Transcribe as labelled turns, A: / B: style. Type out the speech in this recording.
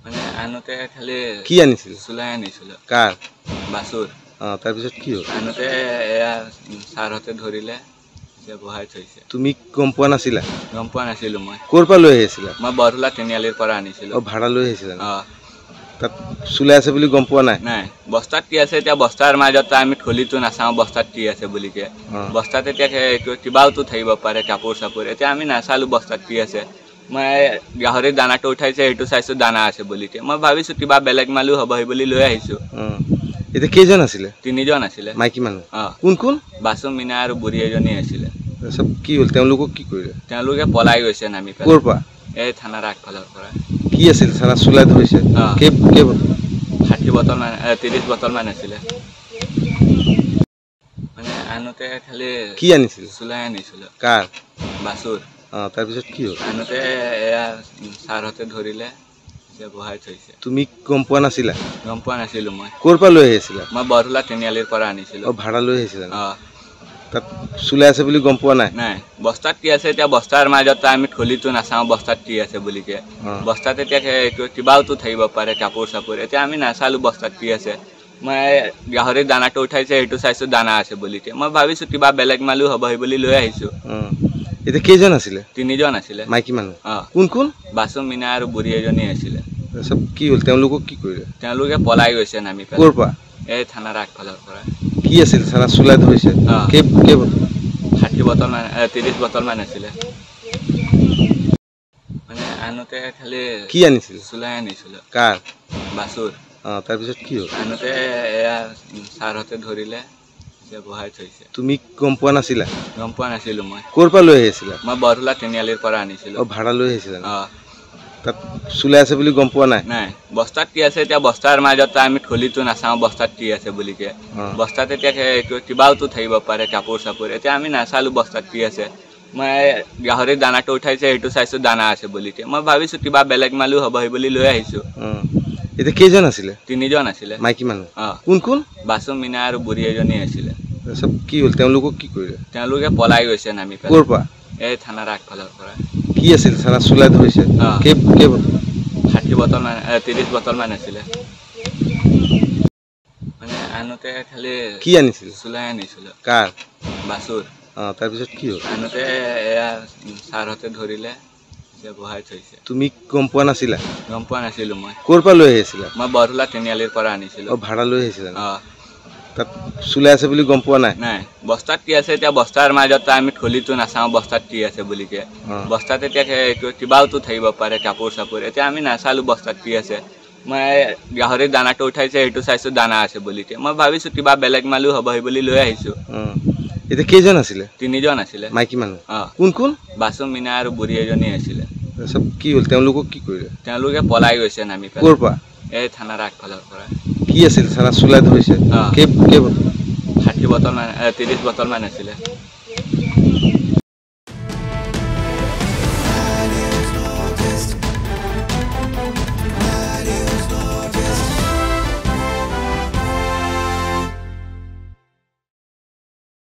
A: মানে আনতে খালি
B: কি আনিছিল?
A: চুলাই আনিছিল।
B: কাৰ?
A: বাছুৰ।
B: তাৰপিছত কি হ'ল?
A: আনতে এয়া ছাৰহঁতে ধৰিলে, যে বহাই থৈছে।
B: তুমি গম পোৱা নাছিলা?
A: গম পোৱা নাছিলো মই।
B: ক'ৰ পৰা লৈ আহিছিলা?
A: মই বৰহোলা তিনিআলিৰ পৰা আনিছিলো।
B: ভাড়া লৈ আহিছিলা?
A: তাত
B: চুলাই আছে বুলি গম পোৱা নাই?
A: নাই, বস্তাত কি আছে এতিয়া বস্তাৰ মাজত আমি খুলিটো নাচাওঁ বস্তাত কি আছে বুলিকে। বস্তাত এতিয়া কিবাওতো থাকিব পাৰে, কাপোৰ চাপোৰ। এতিয়া আমি নাচালো বস্তাত কি আছে। মই গাহৰিৰ দানাটো উঠাইছে, সেইটো চাইছো দানা আছে বুলিকে। মই ভাবিছো কিবা বেলেগ মালো হ'ব সেই বুলি লৈ আহিছো।
B: এতিয়া কেইজন আছিলে?
A: 3 জন আছিলে।
B: মাইকী মানুহ? কোন কোন?
A: বাছু মিনা আৰু বুঢ়ী এজনী আছিলে।
B: তাৰপিছত কি হ'ল? তেওঁলোকক কি কৰিলে?
A: তেওঁলোকে পলাই গৈছে নামি পেলাই।
B: ক'ৰ পৰা?
A: এই থানাৰ আগফালৰ পৰা।
B: কি আছিল? থানা চুলাই ধৰিছে?
A: 60 বটল মান 30 বটল মান আছিলে। মানে আনতে খালি
B: কি আনিছিল?
A: চুলাই আনিছিল।
B: কাৰ?
A: বাছুৰ।
B: তাৰপিছত কি হ'ল?
A: আনতে এয়া ছাৰহঁতে ধৰিলে, যে বহাই থৈছে।
B: তুমি গম পোৱা নাছিলা?
A: গম পোৱা নাছিলো মই।
B: ক'ৰ পৰা লৈ আহিছিলা?
A: মই বৰহোলা তিনিআলিৰ পৰা আনিছিলো।
B: ভাড়া লৈ আহিছিলা? তাত চুলাই আছে বুলি গম পোৱা নাই?
A: নাই, বস্তাত কি আছে এতিয়া বস্তাৰ মাজত আমি খুলিটো নাচাওঁ বস্তাত কি আছে বুলিকে। বস্তাত এতিয়া কিবাওতো থাকিব পাৰে, কাপোৰ চাপোৰ। এতিয়া আমি নাচালো বস্তাত কি আছে। মই গাহৰিৰ দানাটো উঠাইছে, সেইটো চাইছো দানা আছে বুলিকে। মই ভাবিছো কিবা বেলেগ মালো হ'ব সেই বুলি লৈ আহিছো।
B: এতিয়া কেইজন আছিলে?
A: 3 জন আছিলে।
B: মাইকী মানুহ? কোন কোন?
A: বাছু মিনা আৰু বুঢ়ী এজনী আছিলে।
B: তাৰপিছত কি হ'ল? তেওঁলোকক কি কৰিলে?
A: তেওঁলোকে পলাই গৈছে নামি পেলাই।
B: ক'ৰ পৰা?
A: এই থানাৰ আগফালৰ পৰা।
B: কি আছিল? থানা চুলাই ধৰিছে?
A: 60 বটল মান 30 বটল মান আছিলে। মানে আনতে খালি
B: কি আনিছিল?
A: চুলাই আনিছিল।
B: কাৰ?
A: বাছুৰ।
B: তাৰপিছত কি হ'ল?
A: আনতে এয়া ছাৰহঁতে ধৰিলে, যে বহাই থৈছে।
B: তুমি গম পোৱা নাছিলা?
A: গম পোৱা নাছিলো মই।
B: ক'ৰ পৰা লৈ আহিছিলা?
A: মই বৰহোলা তিনিআলিৰ পৰা আনিছিলো।
B: ভাড়া লৈ আহিছিলা? তাত চুলাই আছে বুলি গম পোৱা নাই?
A: নাই, বস্তাত কি আছে এতিয়া বস্তাৰ মাজত আমি খুলিটো নাচাওঁ বস্তাত কি আছে বুলিকে। বস্তাত এতিয়া কিবাওতো থাকিব পাৰে, কাপোৰ চাপোৰ। এতিয়া আমি নাচালো বস্তাত কি আছে। মই গাহৰিৰ দানাটো উঠাইছে, সেইটো চাইছো দানা আছে বুলিকে। মই ভাবিছো কিবা বেলেগ মালো হ'ব সেই বুলি লৈ আহিছো।
B: এতিয়া কেইজন আছিলে?
A: 3 জন আছিলে।
B: মাইকী মানুহ? কোন কোন?
A: বাছু মিনা আৰু বুঢ়ী এজনী আছিলে।
B: তাৰপিছত কি হ'ল? তেওঁলোকক কি কৰিলে?
A: তেওঁলোকে পলাই গৈছে নামি পেলাই।
B: ক'ৰ পৰা?
A: এই থানাৰ আগফালৰ পৰা।
B: কি আছিল? থানা চুলাই ধৰিছে?
A: 60 বটল মান 30 বটল মান আছিলে। মানে আনতে খালি
B: কি আনিছিল?
A: চুলাই আনিছিল।
B: কাৰ?
A: বাছুৰ।
B: তাৰপিছত কি হ'ল?
A: আনতে এয়া ছাৰহঁতে ধৰিলে, যে বহাই থৈছে।
B: তুমি গম পোৱা নাছিলা?
A: গম পোৱা নাছিলো মই।
B: ক'ৰ পৰা লৈ আহিছিলা?
A: মই বৰহোলা তিনিআলিৰ পৰা আনিছিলো।
B: ভাড়া লৈ আহিছিলা? তাত চুলাই আছে বুলি গম পোৱা নাই?
A: নাই, বস্তাত কি আছে এতিয়া বস্তাৰ মাজত আমি খুলিটো নাচাওঁ বস্তাত কি আছে বুলিকে। বস্তাত এতিয়া কিবাওতো থাকিব পাৰে, কাপোৰ চাপোৰ। এতিয়া আমি নাচালো বস্তাত কি আছে। মই গাহৰিৰ দানাটো উঠাইছে, সেইটো চাইছো দানা আছে বুলিকে। মই ভাবিছো কিবা বেলেগ মালো হ'ব সেই বুলি লৈ আহিছো।
B: এতিয়া কেইজন আছিলে?
A: 3 জন আছিলে।
B: মাইকী মানুহ? কোন কোন?
A: বাছু মিনা আৰু বুঢ়ী এজনী আছিলে।
B: তাৰপিছত কি হ'ল? তেওঁলোকক কি কৰিলে?
A: তেওঁলোকে পলাই গৈছে নামি পেলাই।
B: ক'ৰ পৰা?
A: এই থানাৰ আগফালৰ পৰা।
B: কি আছিল? থানা চুলাই ধৰিছে?
A: 60 বটল মান 30 বটল মান আছিলে।